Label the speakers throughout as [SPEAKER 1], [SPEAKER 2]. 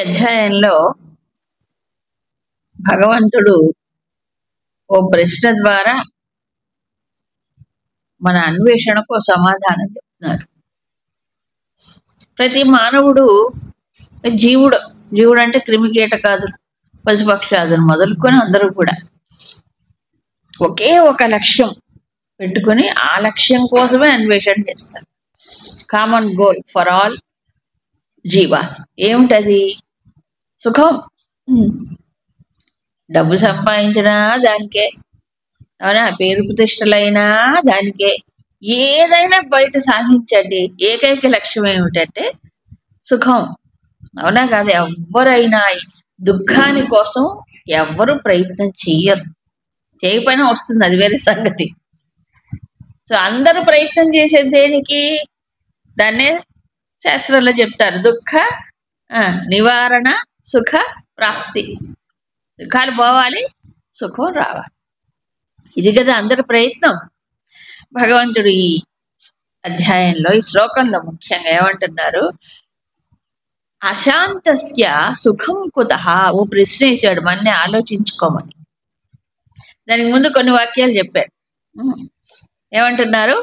[SPEAKER 1] అధ్యాయంలో భగవంతుడు ఓ ప్రశ్న ద్వారా మన అన్వేషణకు సమాధానం చెప్తున్నారు. ప్రతి మానవుడు జీవుడు జీవుడు అంటే క్రిమికీటకాదులు పశుపక్షాదులు మొదలుకొని అందరూ కూడా ఒకే ఒక లక్ష్యం పెట్టుకొని ఆ లక్ష్యం కోసమే అన్వేషణ చేస్తారు. కామన్ గోల్ ఫర్ ఆల్ జీవా ఏమిటది? సుఖం. డబ్బు సంపాదించినా దానికే, అవునా? పేరు ప్రతిష్టలైనా దానికే. ఏదైనా బయట సాధించండి, ఏకైక లక్ష్యం ఏమిటంటే సుఖం, అవునా కాదు? ఎవరైనా దుఃఖాని కోసం ఎవ్వరు ప్రయత్నం చెయ్యరు. చేయకపోయినా వస్తుంది, అది వేరే సంగతి. సో అందరూ ప్రయత్నం చేసేది దేనికి? దాన్నే శాస్త్రంలో చెప్తారు, దుఃఖ నివారణ సుఖ ప్రాప్తి. దుఃఖాలు పోవాలి, సుఖం రావాలి. ఇది కదా అందరి ప్రయత్నం. భగవంతుడు ఈ అధ్యాయంలో, ఈ శ్లోకంలో ముఖ్యంగా ఏమంటున్నారు? అశాంతస్య సుఖం కుతః. ఓ ప్రశ్న వేశాడు, మన్ని ఆలోచించుకోమని. దానికి ముందు కొన్ని వాక్యాలు చెప్పాడు. ఏమంటున్నారు?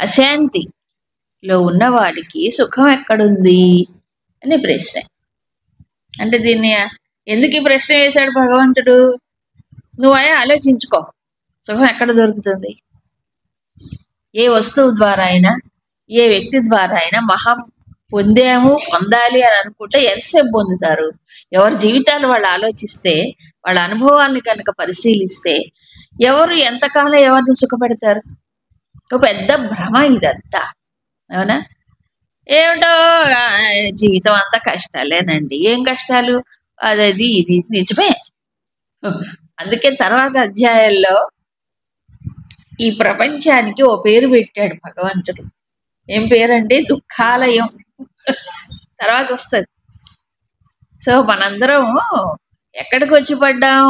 [SPEAKER 1] అశాంతిలో ఉన్నవాడికి సుఖం ఎక్కడుంది అని ప్రశ్న. అంటే దీన్ని ఎందుకు ఈ ప్రశ్న వేశాడు భగవంతుడు? నువ్వే ఆలోచించుకో, సుఖం ఎక్కడ దొరుకుతుంది? ఏ వస్తువు ద్వారా అయినా, ఏ వ్యక్తి ద్వారా అయినా పొందాలి అని అనుకుంటే ఎంతసేపు పొందుతారు? ఎవరి జీవితాలు వాళ్ళు ఆలోచిస్తే, వాళ్ళ అనుభవాల్ని కనుక పరిశీలిస్తే ఎవరు ఎంతకాలం ఎవరిని సుఖపెడతారు? ఒక పెద్ద భ్రమ ఇదంతా, అవునా? ఏమిటో జీవితం అంతా కష్టాలేనండి. ఏం కష్టాలు? అది ఇది నిజమే. అందుకే తర్వాత అధ్యాయంలో ఈ ప్రపంచానికి ఓ పేరు పెట్టాడు భగవంతుడు. ఏం పేరంటే దుఃఖాలయం. తర్వాత వస్తుంది. సో మనందరం ఎక్కడికి వచ్చి పడ్డాం?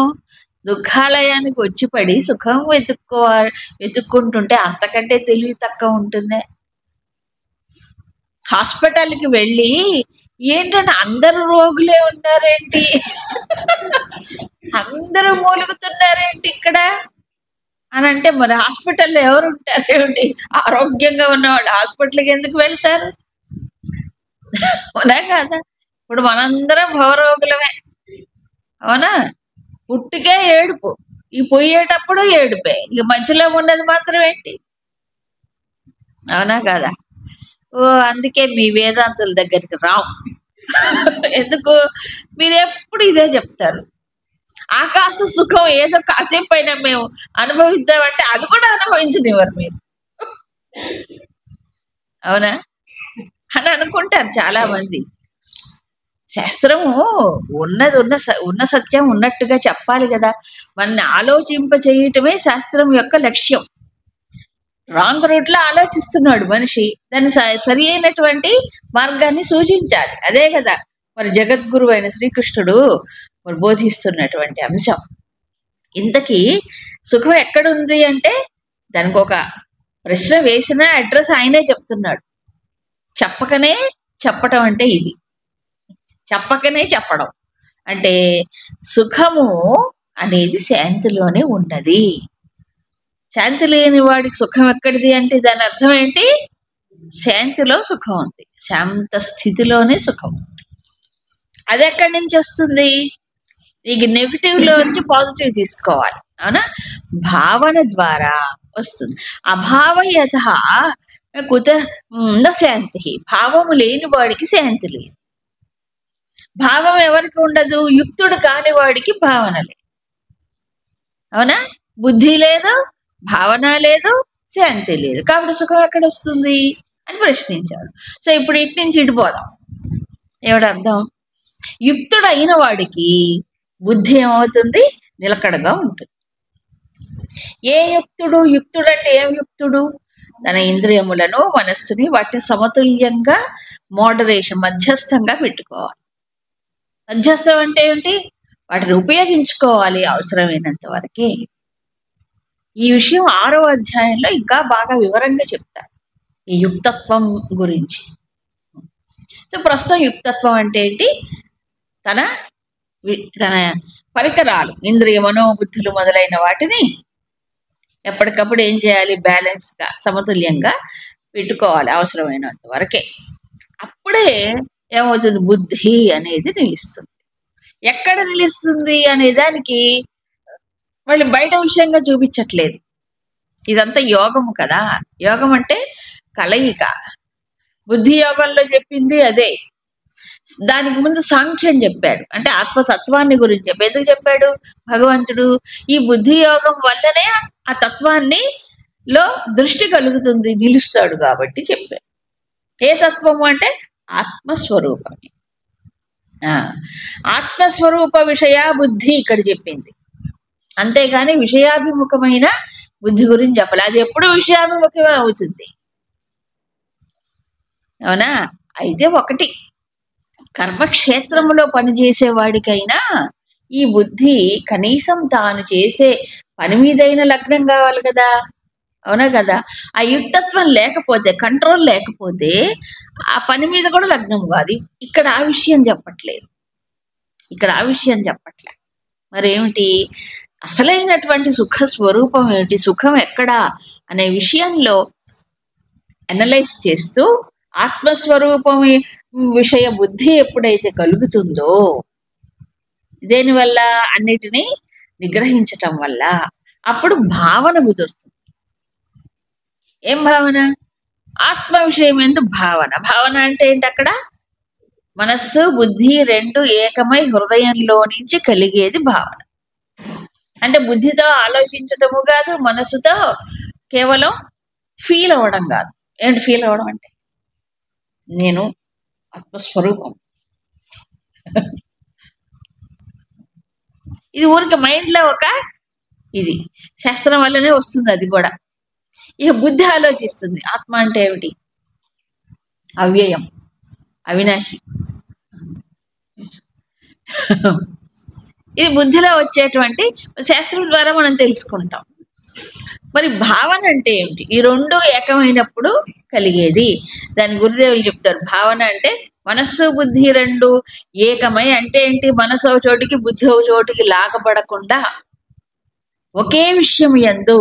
[SPEAKER 1] దుఃఖాలయానికి వచ్చి పడి సుఖం వెతుక్కుంటుంటే అంతకంటే తెలివి తక్కువ ఉంటుందే? హాస్పిటల్కి వెళ్ళి ఏంటంటే అందరు రోగులే ఉన్నారేంటి, అందరూ మూలుగుతున్నారేంటి ఇక్కడ అని అంటే, మరి హాస్పిటల్లో ఎవరు ఉంటారేమిటి? ఆరోగ్యంగా ఉన్నవాళ్ళు హాస్పిటల్కి ఎందుకు వెళ్తారు? అవునా కాదా? ఇప్పుడు మనందరం భవరోగులమే, అవునా? పుట్టికే ఏడుపు, ఈ పోయేటప్పుడు ఏడుపే, ఇక మధ్యలో ఉండదు మాత్రం ఏంటి? అవునా కాదా? ఓ అందుకే మీ వేదాంతుల దగ్గరికి రావు. ఎందుకు? మీరు ఎప్పుడు ఇదే చెప్తారు. ఆకాశ సుఖం ఏదో కాసేపు అయినా మేము అనుభవిద్దామంటే అది కూడా అనుభవించనివ్వరు మీరు, అవునా అని అనుకుంటారు చాలా మంది. శాస్త్రము ఉన్న సత్యం ఉన్నట్టుగా చెప్పాలి కదా. మనల్ని ఆలోచింప చేయటమే శాస్త్రం యొక్క లక్ష్యం. రాంగ్ రూట్ లో ఆలోచిస్తున్నాడు మనిషి, దాన్ని సరి అయినటువంటి మార్గాన్ని సూచించాలి. అదే కదా మరి జగద్గురు అయిన శ్రీకృష్ణుడు మరి బోధిస్తున్నటువంటి అంశం. ఇంతకీ సుఖం ఎక్కడుంది అంటే దానికి ఒక ప్రశ్న వేసిన అడ్రస్ ఆయనే చెప్తున్నాడు. చెప్పకనే చెప్పటం అంటే ఇది. చెప్పకనే చెప్పడం అంటే సుఖము అనేది శాంతిలోనే ఉన్నది. శాంతి లేని వాడికి సుఖం ఎక్కడిది అంటే దాని అర్థం ఏంటి? శాంతిలో సుఖం ఉంది, శాంత స్థితిలోనే సుఖం ఉంది. అది ఎక్కడి నుంచి వస్తుంది? నీకు నెగిటివ్ లో నుంచి పాజిటివ్ తీసుకోవాలి, అవునా? భావన ద్వారా వస్తుంది. అభావయత కుత శాంతి. భావము లేని వాడికి శాంతి లేదు. భావం ఎవరికి ఉండదు? యుక్తుడు కాని వాడికి భావన లేదు, అవునా? బుద్ధి లేదు, భావన లేదు, శాంతి లేదు. కాబట్టి సుఖం ఎక్కడ వస్తుంది అని ప్రశ్నించాడు. సో ఇప్పుడు ఇటు నుంచి ఇటు పోదాం. ఏమిటి అర్థం? యుక్తుడు అయిన వాడికి బుద్ధి ఏమవుతుంది? నిలకడగా ఉంటుంది. ఏ యుక్తుడు? యుక్తుడు అంటే ఏం యుక్తుడు? తన ఇంద్రియములను మనస్సుని వాటిని సమతుల్యంగా మోడరేషన్ మధ్యస్థంగా పెట్టుకోవాలి. మధ్యస్థం అంటే ఏంటి? వాటిని ఉపయోగించుకోవాలి అవసరమైనంత వరకే. ఈ విషయం 6వ అధ్యాయంలో ఇంకా బాగా వివరంగా చెప్తారు ఈ యుక్తత్వం గురించి. సో ప్రస్తుతం యుక్తత్వం అంటే ఏంటి? తన తన పరికరాలు ఇంద్రియ మనోబుద్ధులు మొదలైన వాటిని ఎప్పటికప్పుడు ఏం చేయాలి, బ్యాలెన్స్గా సమతుల్యంగా పెట్టుకోవాలి అవసరమైనంత వరకే. అప్పుడే ఏమవుతుంది, బుద్ధి అనేది నిలుస్తుంది. ఎక్కడ నిలుస్తుంది అనే దానికి మళ్ళీ బయట విషయంగా చూపించట్లేదు. ఇదంతా యోగము కదా. యోగం అంటే కలయిక. బుద్ధి యోగంలో చెప్పింది అదే. దానికి ముందు సాంఖ్యం చెప్పాడు, అంటే ఆత్మతత్వాన్ని గురించి చెప్పాడు. ఎందుకు చెప్పాడు భగవంతుడు? ఈ బుద్ధి యోగం వల్లనే ఆ తత్వాన్ని లో దృష్టి కలుగుతుంది, నిలుస్తాడు కాబట్టి చెప్పాడు. ఏ తత్వము అంటే ఆత్మస్వరూపమే. ఆత్మస్వరూప విషయ బుద్ధి ఇక్కడ చెప్పింది, అంతేగాని విషయాభిముఖమైన బుద్ధి గురించి చెప్పాలి. అది ఎప్పుడు విషయాభిముఖమే అవుతుంది. అవునా? అయితే ఒకటి, కర్మక్షేత్రములో పనిచేసే వాడికైనా ఈ బుద్ధి కనీసం తాను చేసే పని మీదైన లగ్నం కావాలి కదా. అవునా కదా? ఆ యుక్తత్వం లేకపోతే, కంట్రోల్ లేకపోతే ఆ పని మీద కూడా లగ్నం కాదు. ఇక్కడ ఆ విషయం చెప్పట్లేదు, ఇక్కడ ఆ విషయం చెప్పట్లేదు. మరేమిటి అసలైనటువంటి సుఖ స్వరూపం ఏమిటి, సుఖం ఎక్కడా అనే విషయంలో అనలైజ్ చేస్తూ ఆత్మస్వరూపం విషయ బుద్ధి ఎప్పుడైతే కలుగుతుందో, దేనివల్ల అన్నిటినీ నిగ్రహించటం వల్ల, అప్పుడు భావన కుదురుతుంది. ఏం భావన? ఆత్మ విషయం ఎందు భావన. భావన అంటే ఏంటి? అక్కడ మనస్సు బుద్ధి రెండు ఏకమై హృదయంలో నుంచి కలిగేది భావన. అంటే బుద్ధితో ఆలోచించటము కాదు, మనస్సుతో కేవలం ఫీల్ అవ్వడం కాదు. ఏంటి ఫీల్ అవ్వడం అంటే? నేను ఆత్మస్వరూపం. ఇది ఊరికి మైండ్లో ఒక ఇది శాస్త్రం వల్లనే వస్తుంది. అది కూడా ఇక బుద్ధి ఆలోచిస్తుంది, ఆత్మ అంటే ఏమిటి? అవ్యయం, అవినాశి. ఇది బుద్ధిలో వచ్చేటువంటి శాస్త్రం ద్వారా మనం తెలుసుకుంటాం. మరి భావన అంటే ఏమిటి? ఈ రెండు ఏకమైనప్పుడు కలిగేది. దాని గురుదేవులు చెప్తారు, భావన అంటే మనస్సు బుద్ధి రెండు ఏకమై, అంటే ఏంటి? మనసు ఒక చోటికి బుద్ధి ఒక చోటికి లాగబడకుండా ఒకే విషయం యందు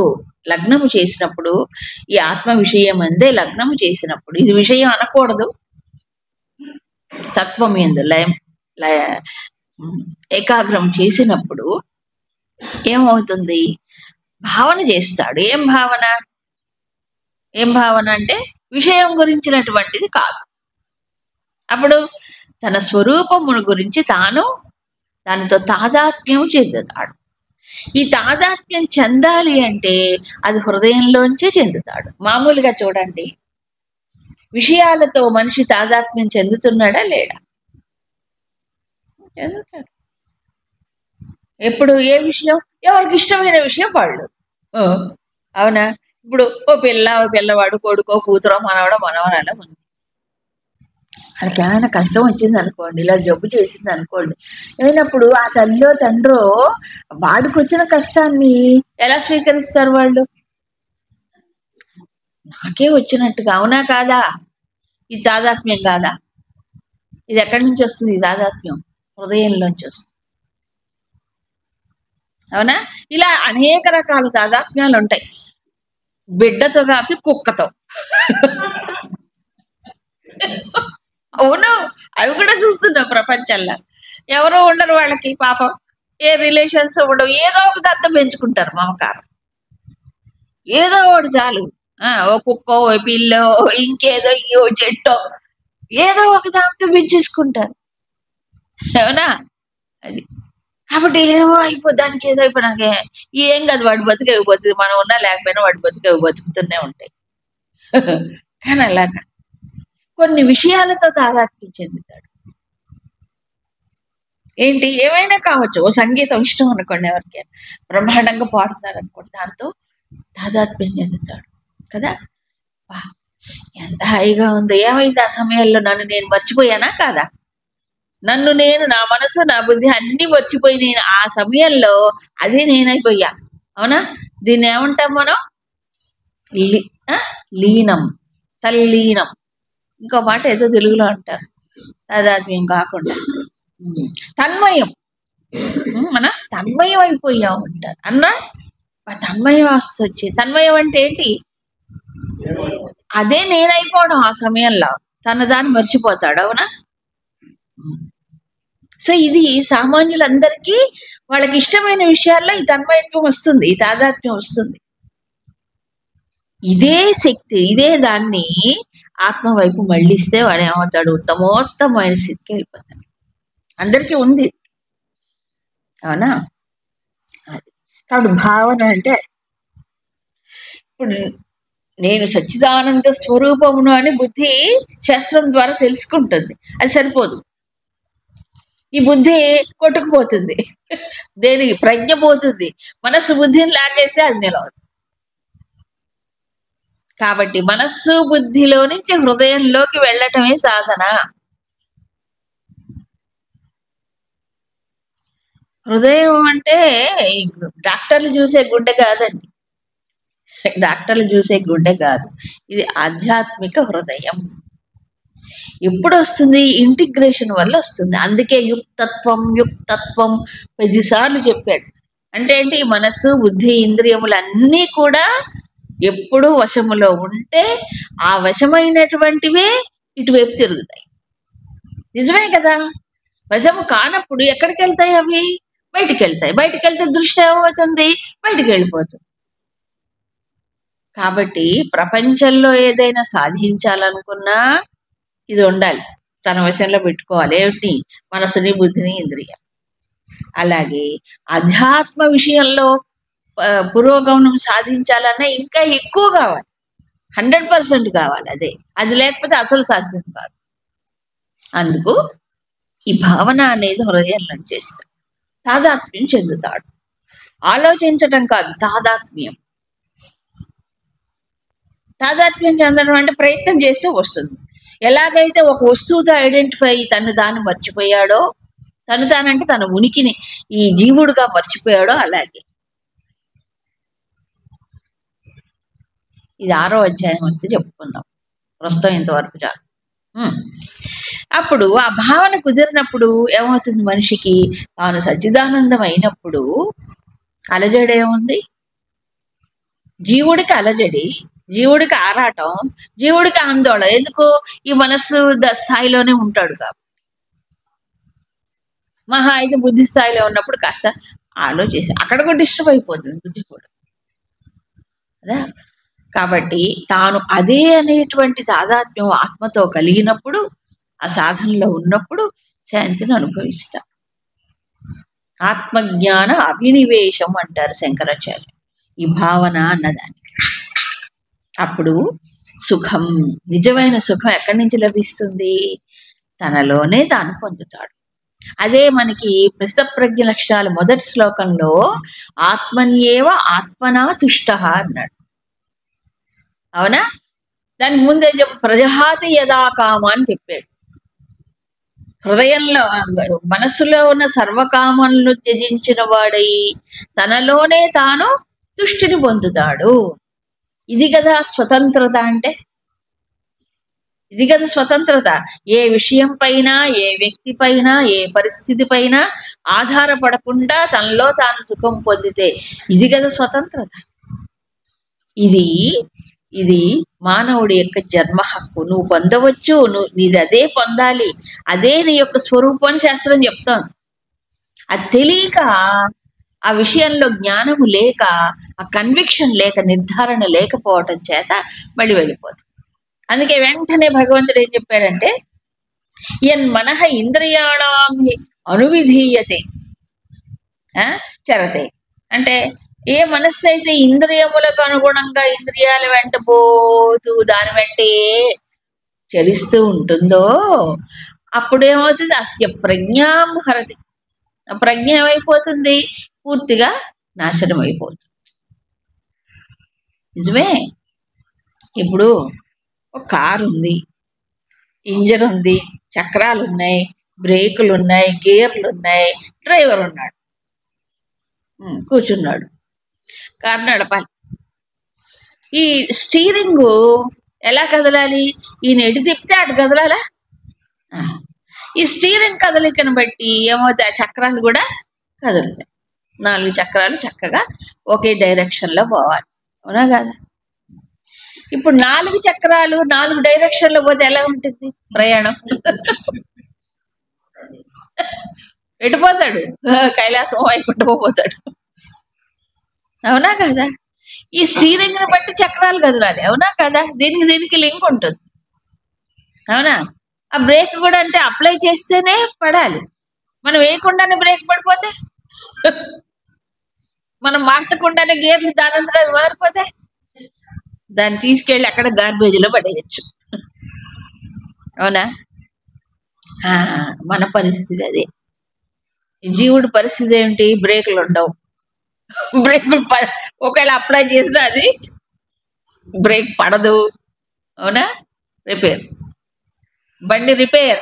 [SPEAKER 1] లగ్నము చేసినప్పుడు, ఈ ఆత్మ విషయం అందే లగ్నము చేసినప్పుడు, ఇది విషయం అనకూడదు, తత్వం యందు ఏకాగ్రం చేసినప్పుడు ఏమవుతుంది? భావన చేస్తాడు. ఏం భావన? ఏం భావన అంటే విషయం గురించినటువంటిది కాదు. అప్పుడు తన స్వరూపమును గురించి తాను దానితో తాదాత్మ్యం చెందుతాడు. ఈ తాదాత్మ్యం చెందాలి అంటే అది హృదయంలోంచే చెందుతాడు. మామూలుగా చూడండి, విషయాలతో మనిషి తాదాత్మ్యం చెందుతున్నాడా లేడా? చెందుతాడు. ఎప్పుడు ఏ విషయం? ఎవరికి ఇష్టమైన విషయం వాళ్ళు. అవునా? ఇప్పుడు ఓ పిల్లవాడు, కొడుకో కూతురో మనవడో మనవరాలో ఉంది. వాళ్ళకి ఏమైనా కష్టం వచ్చింది అనుకోండి, ఇలా జబ్బు చేసింది అనుకోండి, అయినప్పుడు ఆ తల్లిలో తండ్రో వాడికి వచ్చిన కష్టాన్ని ఎలా స్వీకరిస్తారు వాళ్ళు? నాకే వచ్చినట్టుగా. అవునా కాదా? ఇది తాదాత్మ్యం కాదా? ఇది ఎక్కడి నుంచి వస్తుంది? ఈ తాదాత్మ్యం హృదయంలోంచి వస్తుంది. అవునా? ఇలా అనేక రకాల తాదాత్మ్యాలు ఉంటాయి. బిడ్డతో కాకపోతే కుక్కతో. అవును, అవి కూడా చూస్తున్నాం ప్రపంచంలో. ఎవరో ఉండరు వాళ్ళకి పాపం, ఏ రిలేషన్స్ ఉండవు, ఏదో ఒక దత్త పెంచుకుంటారు మమకారం. ఏదో ఒకటి చాలు. ఓ కుక్కో, ఓ పిల్లో, ఇంకేదో ఇంకో చెట్టో, ఏదో ఒక దాంతో పెంచేసుకుంటారు. అవునా? అది కాబట్టి ఏదో దానికి ఏదో అయిపోయినాకే ఏం కాదు, వాడి బతుకే బతుకు, మనం ఉన్నా లేకపోయినా వాడి బతుకే బతుకుతూనే ఉంటాయి. కానీ అలాగా కొన్ని విషయాలతో తాదాత్మ్యం చెందుతాడు. ఏంటి? ఏమైనా కావచ్చు. ఓ సంగీతం ఇష్టం అనుకోండి, ఎవరికైనా బ్రహ్మాండంగా పాడుతున్నారు అనుకోండి, దాంతో తాదాత్మ్యం చెందుతాడు కదా. ఎంత హాయిగా ఉంది. ఏమైంది ఆ సమయంలో? నన్ను నేను మర్చిపోయానా కాదా? నన్ను నేను, నా మనసు, నా బుద్ధి అన్ని మర్చిపోయి నేను ఆ సమయంలో అదే నేనైపోయా. అవునా? దీన్ని ఏమంటాం మనం? లీనం, తల్లీనం. ఇంకో మాట ఏదో తెలుగులో అంటారు తాదాత్మ్యం కాకుండా, తన్మయం. మన తన్మయం అయిపోయాం అంటారు అన్న. తన్మయం వస్తొచ్చి, తన్మయం అంటే ఏంటి? అదే నేనైపోవడం. ఆ సమయంలో తన దాన్ని మర్చిపోతాడు. అవునా? సో ఇది సామాన్యులందరికీ వాళ్ళకి ఇష్టమైన విషయాల్లో ఈ తన్మయత్వం వస్తుంది, ఈ తాదాత్మ్యం వస్తుంది. ఇదే శక్తి, ఇదే దాన్ని ఆత్మ వైపు మళ్ళిస్తే వాడు ఏమవుతాడు? ఉత్తమోత్తమైన స్థితికి వెళ్ళిపోతాడు. అందరికీ ఉంది. అవునా? అది కాబట్టి భావన అంటే, ఇప్పుడు నేను సచ్చిదానంద స్వరూపమును అని బుద్ధి శాస్త్రం ద్వారా తెలుసుకుంటుంది. అది సరిపోదు. ఈ బుద్ధి కొట్టుకుపోతుంది. దేనికి? ప్రజ్ఞ పోతుంది. మనస్సు బుద్ధిని లాగేస్తే అది నిలవదు. కాబట్టి మనస్సు బుద్ధిలో నుంచి హృదయంలోకి వెళ్ళటమే సాధన. హృదయం అంటే డాక్టర్లు చూసే గుండె కాదండి. డాక్టర్లు చూసే గుండె కాదు, ఇది ఆధ్యాత్మిక హృదయం. ఎప్పుడు వస్తుంది? ఇంటిగ్రేషన్ వల్ల వస్తుంది. అందుకే యుక్తత్వం యుక్తత్వం 10 సార్లు చెప్పాడు. అంటే ఏంటి? మనస్సు బుద్ధి ఇంద్రియములన్నీ కూడా ఎప్పుడు వశములో ఉంటే ఆ వశమైనటువంటివే ఇటువైపు తిరుగుతాయి. నిజమే కదా? వశము కానప్పుడు ఎక్కడికి వెళ్తాయి? అవి బయటికి వెళ్తాయి. బయటికి వెళ్తే దృష్టి ఏమవుతుంది? బయటికి వెళ్ళిపోతుంది. కాబట్టి ప్రపంచంలో ఏదైనా సాధించాలనుకున్నా ఇది ఉండాలి, తన వశంలో పెట్టుకోవాలి. ఏమిటి? మనసుని బుద్ధిని ఇంద్రియం. అలాగే అధ్యాత్మ విషయంలో పురోగమనం సాధించాలన్నా ఇంకా ఎక్కువ కావాలి, 100% కావాలి. అది లేకపోతే అసలు సాధ్యం కాదు. అందుకు ఈ భావన అనేది హృదయంలో చేస్తాడు, తాదాత్మ్యం చెందుతాడు. ఆలోచించటం కాదు, తాదాత్మ్యం. తాదాత్మ్యం చెందడం అంటే ప్రయత్నం చేస్తే వస్తుంది. ఎలాగైతే ఒక వస్తువుతో ఐడెంటిఫై తను దాన్ని మర్చిపోయాడో, తను తానంటే తన ఉనికిని ఈ జీవుడుగా మర్చిపోయాడో, అలాగే ఇది 6వ అధ్యాయం వస్తే చెప్పుకుందాం. ప్రస్తుతం ఇంతవరకు చాలు. అప్పుడు ఆ భావన కుదిరినప్పుడు ఏమవుతుంది? మనిషికి తాను సచ్చిదానందం అయినప్పుడు అలజడి ఏముంది? జీవుడికి అలజడి, జీవుడికి ఆరాటం, జీవుడికి ఆందోళన. ఎందుకు? ఈ మనస్సు స్థాయిలోనే ఉంటాడు కాబట్టి. మహా అయితే బుద్ధి స్థాయిలో ఉన్నప్పుడు కాస్త ఆలోచించి అక్కడ కూడా డిస్టర్బ్ అయిపోతుంది బుద్ధి కూడా కదా. కాబట్టి తాను అదే అనేటువంటి తాదాత్మ్యం ఆత్మతో కలిగినప్పుడు, ఆ సాధనలో ఉన్నప్పుడు శాంతిని అనుభవిస్తాం. ఆత్మజ్ఞాన అభినివేశం అంటారు శంకరాచార్య ఈ భావన అన్నదానికి. అప్పుడు సుఖం, నిజమైన సుఖం ఎక్కడి నుంచి లభిస్తుంది? తనలోనే తాను పొందుతాడు. అదే మనకి ప్రజ్ఞ లక్షణాలు మొదటి శ్లోకంలో ఆత్మన్యేవ ఆత్మనా తుష్ట అన్నాడు. అవునా? దానికి ముందే ప్రజహాతి యదా కామ అని చెప్పాడు. హృదయంలో మనస్సులో ఉన్న సర్వకామలను త్యజించిన వాడై తనలోనే తాను తుష్టిని పొందుతాడు. ఇది కదా స్వతంత్రత అంటే. ఇది కదా స్వతంత్రత. ఏ విషయం పైన, ఏ వ్యక్తి పైన, ఏ పరిస్థితి పైన ఆధారపడకుండా తనలో తాను సుఖం పొందితే ఇది కదా స్వతంత్రత. ఇది మానవుడి యొక్క జన్మ హక్కు. నువ్వు పొందవచ్చు, నీది అదే పొందాలి, అదే నీ యొక్క స్వరూపం అని శాస్త్రం చెప్తోంది. అది తెలియక, ఆ విషయంలో జ్ఞానము లేక, ఆ కన్విక్షన్ లేక, నిర్ధారణ లేకపోవటం చేత మళ్ళీ వెళ్ళిపోతుంది. అందుకే వెంటనే భగవంతుడు ఏం చెప్పాడంటే, యన్ మనః ఇంద్రియాణం అనువిధీయతే చరతే. అంటే ఏ మనస్సు అయితే ఇంద్రియములకు అనుగుణంగా ఇంద్రియాల వెంట పోతూ దాని వెంటే చలిస్తూ ఉంటుందో అప్పుడేమవుతుంది? అస్య ప్రజ్ఞాం హరతి. ఆ ప్రజ్ఞ ఏమైపోతుంది? పూర్తిగా నాశనం అయిపోతుంది. నిజమే. ఇప్పుడు ఒక కారు ఉంది, ఇంజన్ ఉంది, చక్రాలు ఉన్నాయి, బ్రేకులు ఉన్నాయి, గేర్లు ఉన్నాయి, డ్రైవర్ ఉన్నాడు, కూర్చున్నాడు, కారు నడపాలి. ఈ స్టీరింగు ఎలా కదలాలి? ఈయన ఎటు తిప్పితే అటు కదలాలా? ఈ స్టీరింగ్ కదలికను బట్టి ఏమవుతాయి, ఆ చక్రాలు కూడా కదులుతాయి. 4 చక్రాలు చక్కగా ఒకే డైరెక్షన్లో పోవాలి, అవునా కదా? ఇప్పుడు 4 చక్రాలు 4 డైరెక్షన్లో పోతే ఎలా ఉంటుంది ప్రయాణం? ఎటుపోతాడు? కైలాసం వైకుంఠం పోతాడు, అవునా కదా? ఈ స్టీరింగ్ ని బట్టి చక్రాలు కదలాలి, అవునా కదా? దీనికి లింక్ ఉంటుంది, అవునా? ఆ బ్రేక్ కూడా అంటే అప్లై చేస్తేనే పడాలి. మనం వేయకుండానే బ్రేక్ పడిపోతే, మనం మార్చకుండానే గేర్లు దానంతరం మారిపోతే దాన్ని తీసుకెళ్ళి అక్కడ గార్బేజ్లో పడేయచ్చు, అవునా? మన పరిస్థితి అదే. జీవుడి పరిస్థితి ఏమిటి? బ్రేకులు ఉండవు. బ్రేకులు ఒకవేళ అప్లై చేసినా అది బ్రేక్ పడదు, అవునా? రిపేర్, బండి రిపేర్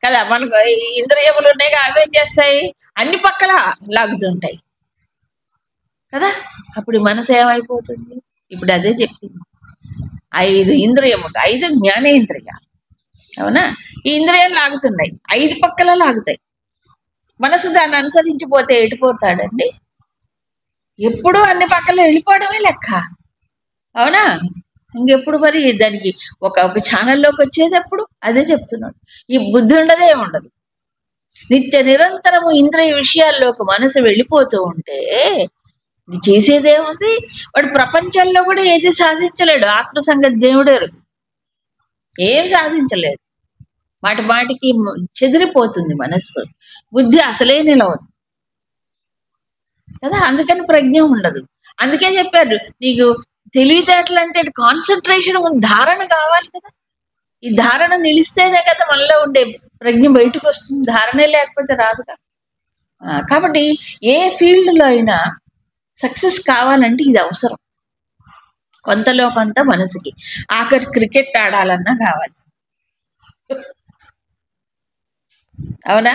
[SPEAKER 1] కదా. మనకు ఇంద్రియములు ఉన్నాయి, అవేం చేస్తాయి? అన్ని పక్కల లాగుతుంటాయి కదా. అప్పుడు మనసు ఏమైపోతుంది? ఇప్పుడు అదే చెప్పింది, 5 ఇంద్రియములు, 5 జ్ఞానేంద్రియాలు, అవునా? ఈ ఇంద్రియాలు లాగుతున్నాయి, 5 పక్కల లాగుతాయి. మనసు దాన్ని అనుసరించిపోతే ఎటుపోతాడండి? ఎప్పుడు అన్ని పక్కల వెళ్ళిపోవడమే లెక్క, అవునా? ఇంకెప్పుడు మరి దానికి ఒక ఛానల్లోకి వచ్చేది ఎప్పుడు? అదే చెప్తున్నాడు. ఈ బుద్ధి ఉండదే ఉండదు. నిత్య నిరంతరము ఇంద్రియ విషయాల్లోకి మనసు వెళ్ళిపోతూ ఉంటే చేసేదేముంది? వాడు ప్రపంచంలో కూడా ఏది సాధించలేడు. ఆత్మ సంగతి దేవుడేరు, ఏం సాధించలేడు. మాటికి చెదిరిపోతుంది మనస్సు, బుద్ధి అసలే నిలవదు కదా. అందుకని ప్రజ్ఞ ఉండదు. అందుకే చెప్పారు, నీకు తెలివితేటలు అంటే కాన్సన్ట్రేషన్, ధారణ కావాలి కదా. ఈ ధారణ నిలిస్తేనే కదా మనలో ఉండే ప్రజ్ఞ బయటకు వస్తుంది, ధారణే లేకపోతే రాదుగా. కాబట్టి ఏ ఫీల్డ్లో అయినా సక్సెస్ కావాలంటే ఇది అవసరం, కొంతలో కొంత మనసుకి. ఆఖరి క్రికెట్ ఆడాలన్నా కావాలి, అవునా?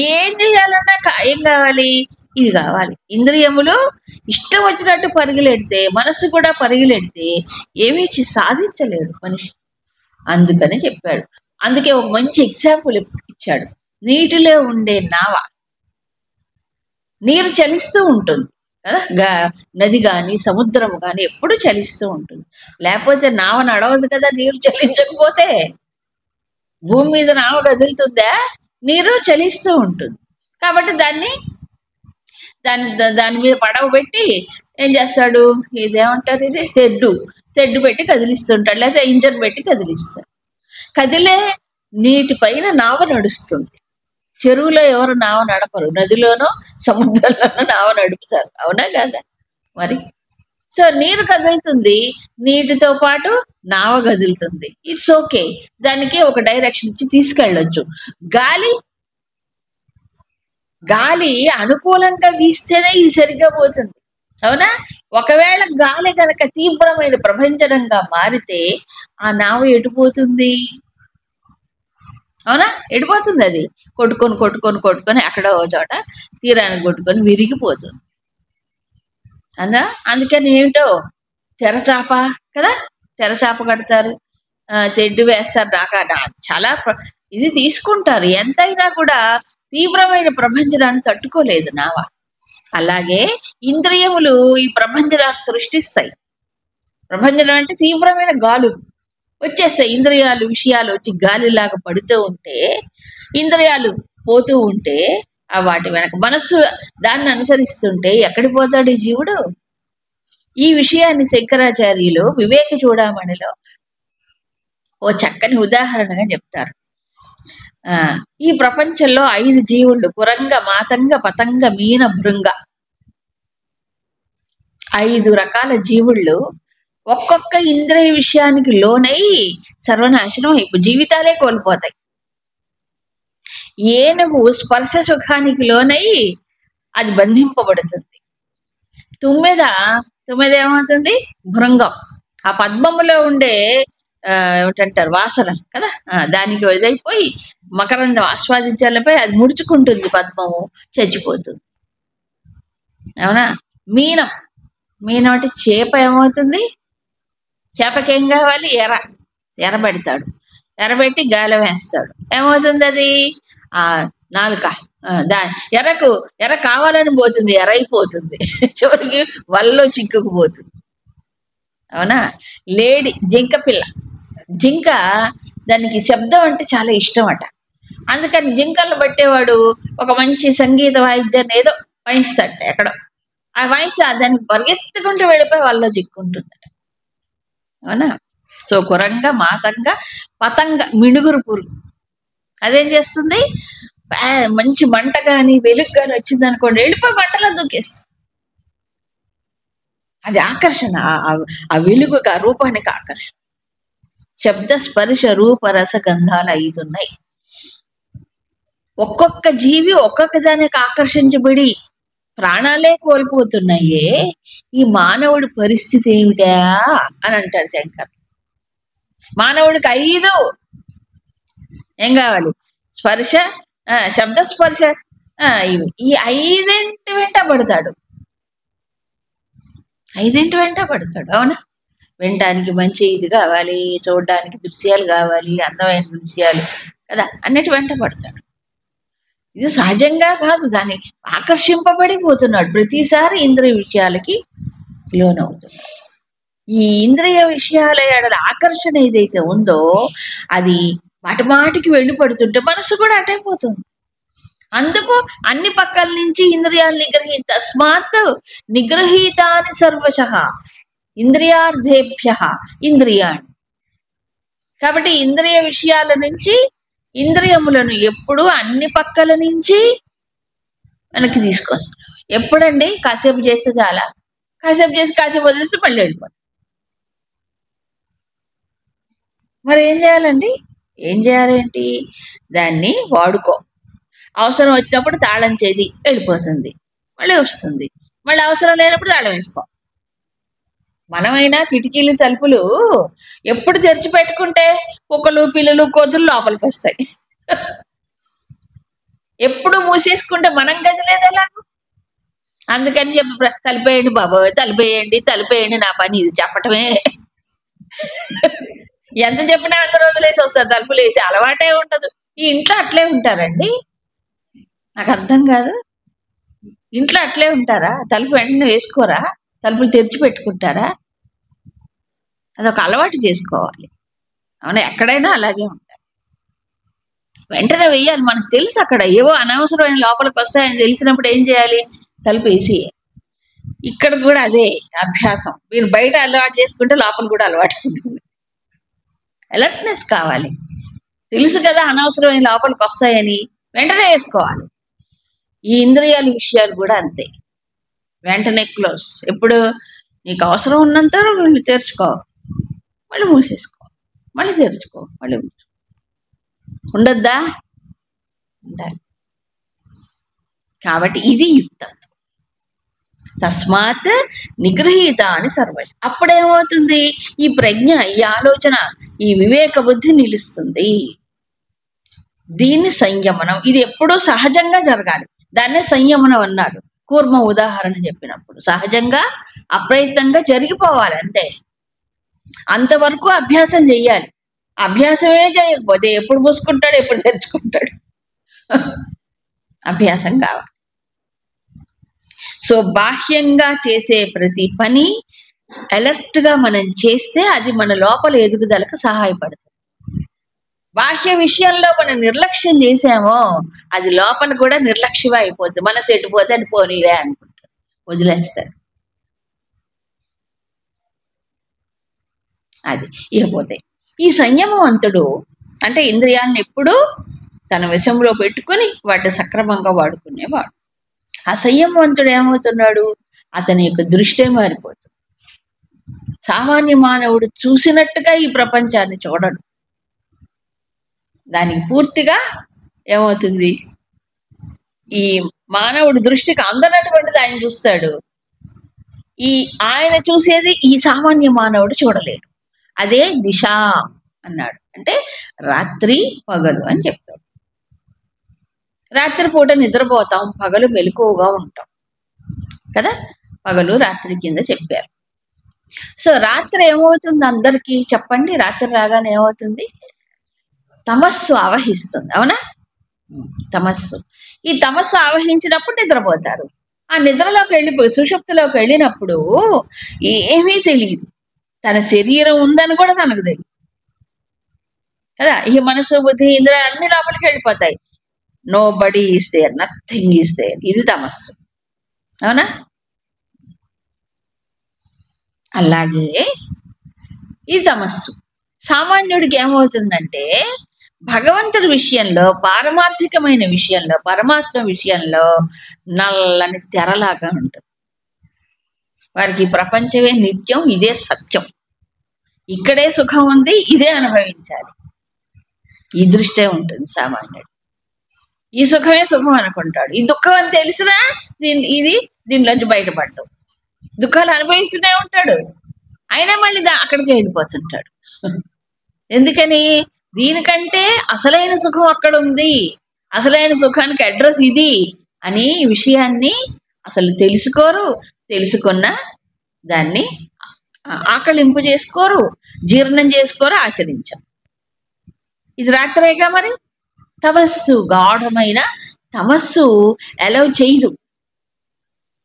[SPEAKER 1] ఏం చేయాలన్నా ఏం కావాలి? ఇది కావాలి. ఇంద్రియములు ఇష్టం వచ్చినట్టు పరుగులెడితే, మనసు కూడా పరుగులెడితే ఏమీ సాధించలేడు మనిషి. అందుకని చెప్పాడు. అందుకే ఒక మంచి ఎగ్జాంపుల్ ఇచ్చాడు. నీటిలో ఉండే నావ, నీరు చలిస్తూ ఉంటుంది కదా, నది కానీ సముద్రం కానీ ఎప్పుడు చలిస్తూ ఉంటుంది. లేకపోతే నావ నడవదు కదా, నీరు చలించకపోతే. భూమి మీద నావ కదులుతుందా? నీరు చలిస్తూ ఉంటుంది కాబట్టి దాని మీద పడవ పెట్టి ఏం చేస్తాడు? ఇదేమంటారు, ఇది తెడ్డు పెట్టి కదిలిస్తుంటాడు, లేకపోతే ఇంజన్ పెట్టి కదిలిస్తాడు. కదిలే నీటి పైన నావ నడుస్తుంది. చెరువులో ఎవరు నావ నడపరు, నదిలోనో సముద్రంలోనో నావ నడుపుతారు, అవునా కదా మరి? సో నీరు కదులుతుంది, నీటితో పాటు నావ కదులుతుంది. ఇట్స్ ఓకే, దానికి ఒక డైరెక్షన్ ఇచ్చి తీసుకెళ్ళొచ్చు. గాలి అనుకూలంగా వీస్తేనే ఇది సరిగ్గా పోతుంది, అవునా? ఒకవేళ గాలి కనుక తీవ్రమైన ప్రభంజనంగా మారితే ఆ నావ ఎటుపోతుంది, అవునా? ఎడిపోతుంది. అది కొట్టుకొని అక్కడో చోట తీరానికి కొట్టుకొని విరిగిపోతుంది. అందుకని ఏమిటో తెరచాప కదా, తెరచాప కడతారు, తెడ్డు వేస్తారు, చాలా ఇది తీసుకుంటారు. ఎంతైనా కూడా తీవ్రమైన ప్రభంజనాన్ని తట్టుకోలేదు నావ. అలాగే ఇంద్రియములు ఈ ప్రభంజనాన్ని సృష్టిస్తాయి. ప్రభంజనం అంటే తీవ్రమైన గాలులు వచ్చేస్తాయి. ఇంద్రియాలు విషయాలు వచ్చి గాలిలాగా పడుతూ ఉంటే, ఇంద్రియాలు పోతూ ఉంటే, వాటి వెనక మనస్సు దాన్ని అనుసరిస్తుంటే ఎక్కడికి పోతాడు ఈ జీవుడు? ఈ విషయాన్ని శంకరాచార్యులు వివేక చూడామణిలో ఓ చక్కని ఉదాహరణగా చెప్తారు. ఈ ప్రపంచంలో 5 జీవుళ్ళు, కురంగ, మాతంగ, పతంగ, మీన, భృంగ, 5 రకాల జీవుళ్ళు ఒక్కొక్క ఇంద్రియ విషయానికి లోనై సర్వనాశనం అయిపోయి జీవితాలే కోల్పోతాయి. ఏనుగు స్పర్శ సుఖానికి లోనై అది బంధింపబడుతుంది. తుమ్మెద ఏమవుతుంది? భృంగం, ఆ పద్మములో ఉండే ఏమిటంటారు వాసన కదా, దానికి ఇదైపోయి మకరందం ఆస్వాదించాలపై అది ముడుచుకుంటుంది, పద్మము చచ్చిపోతుంది, అవునా? మీనం అంటే చేప ఏమవుతుంది? చేపకేం కావాలి? ఎర పెడతాడు. ఎరబెట్టి గాలి వేస్తాడు. ఏమవుతుంది అది? ఆ నాలుక ఎర కావాలని పోతుంది, ఎరైపోతుంది, చివరికి వల్లో చిక్కుకుపోతుంది. అవునా? జింక పిల్ల, జింక దానికి శబ్దం అంటే చాలా ఇష్టం అట. అందుకని జింకలను పట్టేవాడు ఒక మంచి సంగీత వాయిద్యాన్ని ఏదో వాయిస్తాడు ఎక్కడో. ఆ వాయిస్తే దానికి పరిగెత్తుకుంటూ వెళ్ళిపోయి వాళ్ళలో చిక్కుంటుందట. అవునా? సో కురంగ, మాతంగ, పతంగ, మిణుగురు పురుగు అదేం చేస్తుంది? మంచి మంట కానీ వెలుగు కానీ వచ్చింది అనుకోండి, వెళ్ళిపోయి మంటలో దూకేస్తుంది. అది ఆకర్షణ, ఆ వెలుగుకి, ఆ రూపానికి ఆకర్షణ. శబ్ద, స్పర్శ, రూప, రస, గంధాలు 5 ఉన్నాయి. ఒక్కొక్క జీవి ఒక్కొక్క దానికి ఆకర్షించబడి ప్రాణాలే కోల్పోతున్నాయే, ఈ మానవుడి పరిస్థితి ఏమిటా అని అంటారు శంకర్. మానవుడికి 5 ఏం కావాలి? స్పర్శ, శబ్ద, స్పర్శ, ఇవి. ఈ 5 వెంట పడతాడు, 5 వెంట పడతాడు. అవునా? వినటానికి మంచి ఇది కావాలి, చూడడానికి దృశ్యాలు కావాలి, అందమైన దృశ్యాలు కదా, అన్నిటి వెంట పడతాడు. ఇది సహజంగా కాదు, దాన్ని ఆకర్షింపబడిపోతున్నాడు ప్రతిసారి. ఇంద్రియ విషయాలకి లోనవుతున్నాడు. ఈ ఇంద్రియ విషయాల ఎడల ఆకర్షణ ఏదైతే ఉందో అది మాటికి వెళ్ళి పడుతుంటే మనసు కూడా అటైపోతుంది. అందుకు అన్ని పక్కల నుంచి ఇంద్రియాలు తస్మాత్ నిగ్రహీతాని సర్వశః ఇంద్రియార్థేభ్య ఇంద్రియాణి. కాబట్టి ఇంద్రియ విషయాల నుంచి ఇంద్రియములను ఎప్పుడు అన్ని పక్కల నుంచి మనకి తీసుకొస్తాం. ఎప్పుడండి? కాసేపు చేస్తే చాలా, కాసేపు చేసి కాసేపు వదిలేస్తే మళ్ళీ వెళ్ళిపోతాం. మరి ఏం చేయాలండి? ఏం చేయాలేంటి? దాన్ని వాడుకో. అవసరం వచ్చినప్పుడు తాళం చేది వెళ్ళిపోతుంది, మళ్ళీ వస్తుంది. మళ్ళీ అవసరం లేనప్పుడు తాళం వేసుకో. మనమైనా కిటికీలు, తలుపులు ఎప్పుడు తెరిచిపెట్టుకుంటే కుక్కలు, పిల్లలు, కోతులు లోపలికి వస్తాయి. ఎప్పుడు మూసేసుకుంటే మనం గదిలేదు ఎలాగో. అందుకని చెప్పి తలిపేయండి బాబు, తలిపేయండి నా పని ఇది చెప్పటమే. ఎంత చెప్పినా అందరూ వదిలేసి వస్తారు, తలుపులు వేసి అలవాటే ఉండదు. ఈ ఇంట్లో అట్లే ఉంటారండి? నాకు అర్థం కాదు. ఇంట్లో అట్లే ఉంటారా? తలుపు వెంటనే వేసుకోరా? తలుపులు తెరిచి పెట్టుకుంటారా? అదొక అలవాటు చేసుకోవాలి. అవునా? ఎక్కడైనా అలాగే ఉంటారు. వెంటనే వెయ్యాలి. మనకు తెలుసు అక్కడ ఏవో అనవసరమైన లోపలికి వస్తాయని తెలిసినప్పుడు ఏం చేయాలి? తలుపు వేసి. ఇక్కడ కూడా అదే అభ్యాసం. మీరు బయట అలవాటు చేసుకుంటే లోపల కూడా అలవాటు అవుతుంది. అలర్ట్నెస్ కావాలి. తెలుసు కదా అనవసరమైన లోపలికి వస్తాయని, వెంటనే వేసుకోవాలి. ఈ ఇంద్రియాల విషయాలు కూడా అంతే. వెంటనే క్లోజ్. ఎప్పుడు నీకు అవసరం ఉన్నంత వీళ్ళు తెరుచుకో, మళ్ళీ మూసేసుకో, మళ్ళీ తెరుచుకో, మళ్ళీ ఉండద్దా? ఉండాలి. కాబట్టి ఇది యుక్తం. తస్మాత్ నిగృహీత అని సర్వశ. అప్పుడేమవుతుంది? ఈ ప్రజ్ఞ, ఈ ఆలోచన, ఈ వివేక బుద్ధి నిలుస్తుంది. దీన్ని సంయమనం. ఇది ఎప్పుడూ సహజంగా జరగాలి. దాన్నే సంయమనం అన్నారు. కూర్మ ఉదాహరణ చెప్పినప్పుడు సహజంగా అప్రయత్నంగా జరిగిపోవాలి అంతే. అంతవరకు అభ్యాసం చెయ్యాలి. అభ్యాసమే చేయకపోతే ఎప్పుడు మూసుకుంటాడు, ఎప్పుడు తెరుచుకుంటాడు? అభ్యాసం కావాలి. సో బాహ్యంగా చేసే ప్రతి పని అలర్ట్ గా మనం చేస్తే అది మన లోపల ఎదుగుదలకు సహాయపడుతుంది. బాహ్య విషయంలో మనం నిర్లక్ష్యం చేసామో అది లోపల కూడా నిర్లక్ష్యం అయిపోతుంది. మనసు ఎటుపోతే అది పోనీలే అనుకుంటాడు, వదిలేస్తాడు. అది ఇకపోతే ఈ సంయమవంతుడు అంటే ఇంద్రియాలను ఎప్పుడూ తన వశంలో పెట్టుకుని వాటిని సక్రమంగా వాడుకునేవాడు. ఆ సంయమవంతుడు ఏమవుతున్నాడు? అతని యొక్క దృష్టే మారిపోతుంది. సామాన్య మానవుడు చూసినట్టుగా ఈ ప్రపంచాన్ని చూడడు. దానికి పూర్తిగా ఏమవుతుంది? ఈ మానవుడి దృష్టికి అందనటువంటిది ఆయన చూస్తాడు. ఆయన చూసేది ఈ సామాన్య మానవుడు చూడలేడు. అదే దిశ అన్నాడు. అంటే రాత్రి పగలు అని చెప్తాడు. రాత్రిపూట నిద్రపోతాం, పగలు మెలకువగా ఉంటాం కదా. పగలు రాత్రి కింద చెప్పారు. సో రాత్రి ఏమవుతుంది అందరికీ చెప్పండి? రాత్రి రాగానే ఏమవుతుంది? తమస్సు ఆవహిస్తుంది. అవునా? తమస్సు. ఈ తమస్సు ఆవహించినప్పుడు నిద్రపోతారు. ఆ నిద్రలోకి వెళ్ళిపోయి సుషుప్తిలోకి వెళ్ళినప్పుడు ఏమీ తెలియదు. తన శరీరం ఉందని కూడా తనకు తెలియదు కదా. ఈ మనసు బుద్ధి ఇంద్ర అన్ని లోపలికి వెళ్ళిపోతాయి. Nobody is there, nothing is there. ఇది తమస్సు. అవునా? అలాగే ఈ తమస్సు సామాన్యుడికి ఏమవుతుందంటే భగవంతుడి విషయంలో, పారమార్థికమైన విషయంలో, పరమాత్మ విషయంలో నల్లని తెరలాగా ఉంటుంది. వారికి ప్రపంచమే నిత్యం, ఇదే సత్యం, ఇక్కడే సుఖం ఉంది, ఇదే అనుభవించాలి, ఈ దృష్టే ఉంటుంది సామాన్యుడు. ఈ సుఖమే సుఖం అనుకుంటాడు. ఈ దుఃఖం అని తెలిసినా దీనిలోంచి బయటపడ్డాడు. దుఃఖాలు అనుభవిస్తూనే ఉంటాడు, అయినా మళ్ళీ అక్కడికి వెళ్ళిపోతుంటాడు. ఎందుకని? దీనికంటే అసలైన సుఖం అక్కడ ఉంది, అసలైన సుఖానికి అడ్రస్ ఇది అని విషయాన్ని అసలు తెలుసుకోరు. తెలుసుకున్న దాన్ని ఆకలింపు చేసుకోరు, జీర్ణం చేసుకోరు, ఆచరించాం. ఇది రాత్రేగా మరి. తమస్సు, గాఢమైన తమస్సు అలౌ చేయదు.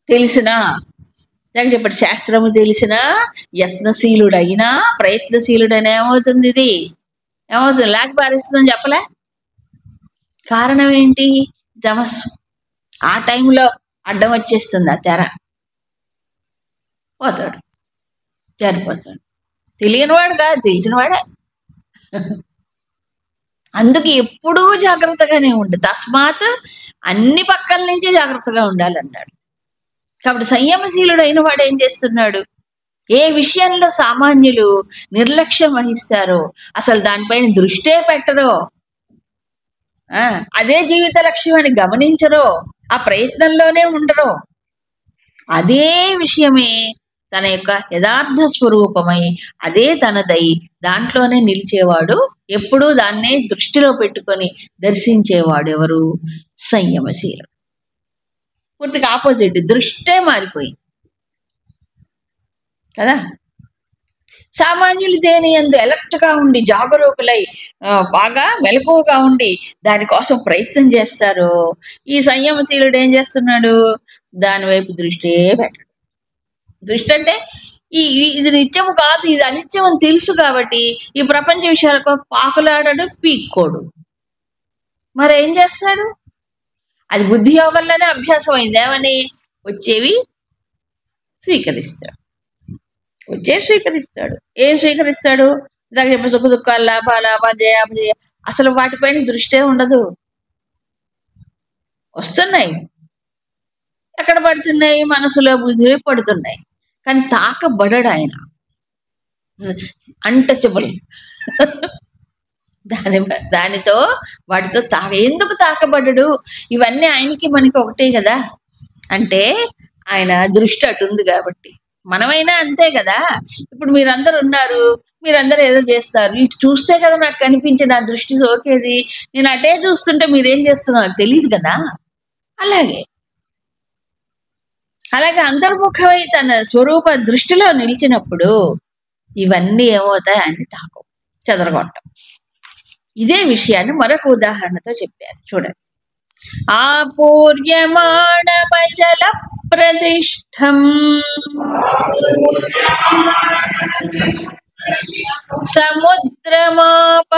[SPEAKER 1] తెలిసినా చెప్పండి, శాస్త్రము తెలిసినా యత్నశీలుడైనా ప్రయత్నశీలుడైనా ఏమవుతుంది? ఇది ఏమవుతుంది? లాగి పారేస్తుందని చెప్పలే. కారణం ఏంటి? తమస్సు. ఆ టైంలో అడ్డం వచ్చేస్తుంది, ఆ తెర పోతాడు, సరిపోతాడు. తెలియనివాడు కాదు, తెలిసినవాడే. అందుకు ఎప్పుడూ జాగ్రత్తగానే ఉండు. తస్మాత్ అన్ని పక్కల నుంచి జాగ్రత్తగా ఉండాలన్నాడు. కాబట్టి సంయమశీలుడు అయిన వాడు ఏం చేస్తున్నాడు? ఏ విషయంలో సామాన్యులు నిర్లక్ష్యం వహిస్తారో, అసలు దానిపైన దృష్టే పెట్టరో, అదే జీవిత లక్ష్యం అని గమనించరో, ఆ ప్రయత్నంలోనే ఉండరో, అదే విషయమే తన యొక్క యథార్థ స్వరూపమై అదే తనదై దాంట్లోనే నిలిచేవాడు. ఎప్పుడూ దాన్నే దృష్టిలో పెట్టుకొని దర్శించేవాడు ఎవరు? సంయమశీలుడు. పూర్తిగా ఆపోజిట్, దృష్టే మారిపోయింది కదా. సామాన్యులు దేని యందు అలర్ట్ గా ఉండి జాగరూకులై బాగా మెలకువగా ఉండి దానికోసం ప్రయత్నం చేస్తారు. ఈ సంయమశీలుడు ఏం చేస్తున్నాడు? దాని వైపు దృష్టే పెట్టడు. దృష్టి అంటే ఇది నిత్యము కాదు, ఇది అనిత్యం అని తెలుసు కాబట్టి ఈ ప్రపంచ విషయాలకు పాకులాడడు, పీక్కోడు. మరేం చేస్తాడు? అది బుద్ధి యోగంలోనే అభ్యాసం అయింది. ఏమని? వచ్చేవి స్వీకరిస్తాడు, స్వీకరిస్తాడు. ఏం స్వీకరిస్తాడు? ఇందాక చెప్పిన సుఖ దుఃఖాలు, లాభాలు, జయ, అసలు వాటిపైన దృష్టే ఉండదు. వస్తున్నాయి, ఎక్కడ పడుతున్నాయి? మనసులో, బుద్ధిలో పడుతున్నాయి, కానీ తాకబడడు ఆయన. అన్టచబుల్. దానితో వాటితో ఎందుకు తాకబడ్డడు? ఇవన్నీ ఆయనకి మనకి ఒకటే కదా. అంటే ఆయన దృష్టి అటుంది కాబట్టి. మనమైనా అంతే కదా. ఇప్పుడు మీరందరూ ఉన్నారు, మీరందరూ ఏదో చేస్తారు, ఇటు చూస్తే కదా నాకు కనిపించే నా దృష్టి సోకేది. నేను అటే చూస్తుంటే మీరేం చేస్తున్నారు నాకు తెలియదు కదా. అలాగే అంతర్ముఖమై తన స్వరూప దృష్టిలో నిలిచినప్పుడు ఇవన్నీ ఏమవుతాయి? అన్ని తాకు, చెదరగొట్టం. ఇదే విషయాన్ని మరొక ఉదాహరణతో చెప్పారు, చూడండి. ఆపూర్యమాణమచల ప్రతిష్టం సముద్రమాప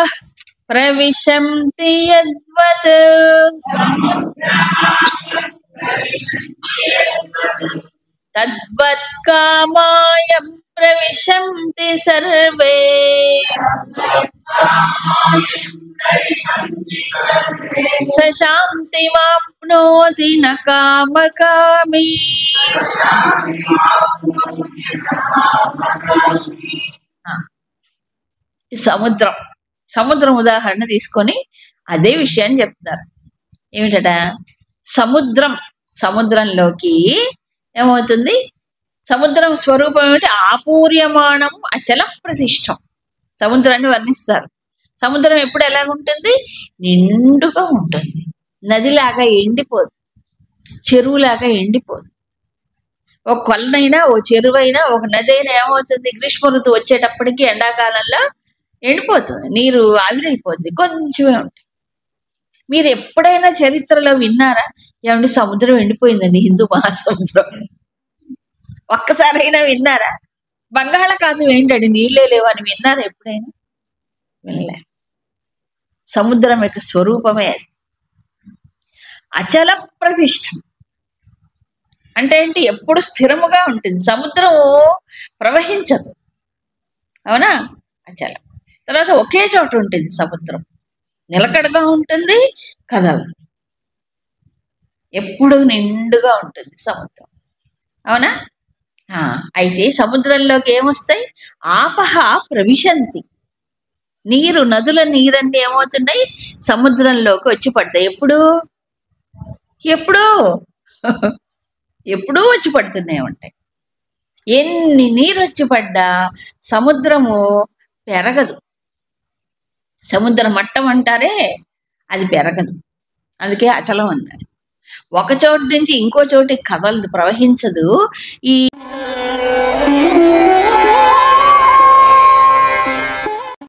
[SPEAKER 1] ప్రవిశంతి యద్వత్ తద్వత్ కామాయం ప్రవిశంతి సర్వే స శాంతిమాప్నోతి న కామకామీ. సముద్రం ఉదాహరణ తీసుకొని అదే విషయాన్ని చెప్తున్నారు. ఏమిటట? సముద్రంలోకి ఏమవుతుంది? సముద్రం స్వరూపం ఏమిటి? ఆపూర్యమాణం అచల ప్రతిష్టం. సముద్రాన్ని వర్ణిస్తారు. సముద్రం ఎప్పుడు ఎలాగుంటుంది? నిండుగా ఉంటుంది. నదిలాగా ఎండిపోదు, చెరువులాగా ఎండిపోదు. ఒక కొలనైనా, ఓ చెరువైనా, ఒక నది అయినా ఏమవుతుంది? గ్రీష్మ ఋతువు వచ్చేటప్పటికి, ఎండాకాలంలో ఎండిపోతుంది, నీరు ఆవిరైపోతుంది, కొంచెమే ఉంటాయి. మీరు ఎప్పుడైనా చరిత్రలో విన్నారా ఏమండి సముద్రం ఎండిపోయిందండి, హిందూ మహాసముద్రం? ఒక్కసారైనా విన్నారా? బంగాళాఖాతం ఏంటండి నీళ్ళే లేవని విన్నారా ఎప్పుడైనా? వినలే. సముద్రం యొక్క స్వరూపమే అది. అచల ప్రతిష్టం అంటే ఏంటి? ఎప్పుడు స్థిరముగా ఉంటుంది. సముద్రం ప్రవహించదు, అవునా? అచలం. తర్వాత ఒకే చోట ఉంటుంది సముద్రం, నిలకడగా ఉంటుంది, కదలదు, ఎప్పుడు నిండుగా ఉంటుంది సముద్రం, అవునా? అయితే సముద్రంలోకి ఏమొస్తాయి? ఆపహ ప్రవిశంతి. నీరు, నదుల నీరన్నీ ఏమవుతున్నాయి? సముద్రంలోకి వచ్చి పడతాయి. ఎప్పుడు ఎప్పుడు ఎప్పుడూ వచ్చి పడుతూనే ఉంటాయి. ఎన్ని నీరు వచ్చి పడ్డా సముద్రము పెరగదు. సముద్ర మట్టం అంటారే, అది పెరగదు, అందుకే అచలం అన్నారు. ఒక చోటు నుంచి ఇంకో చోటికి కదలదు, ప్రవహించదు. ఈ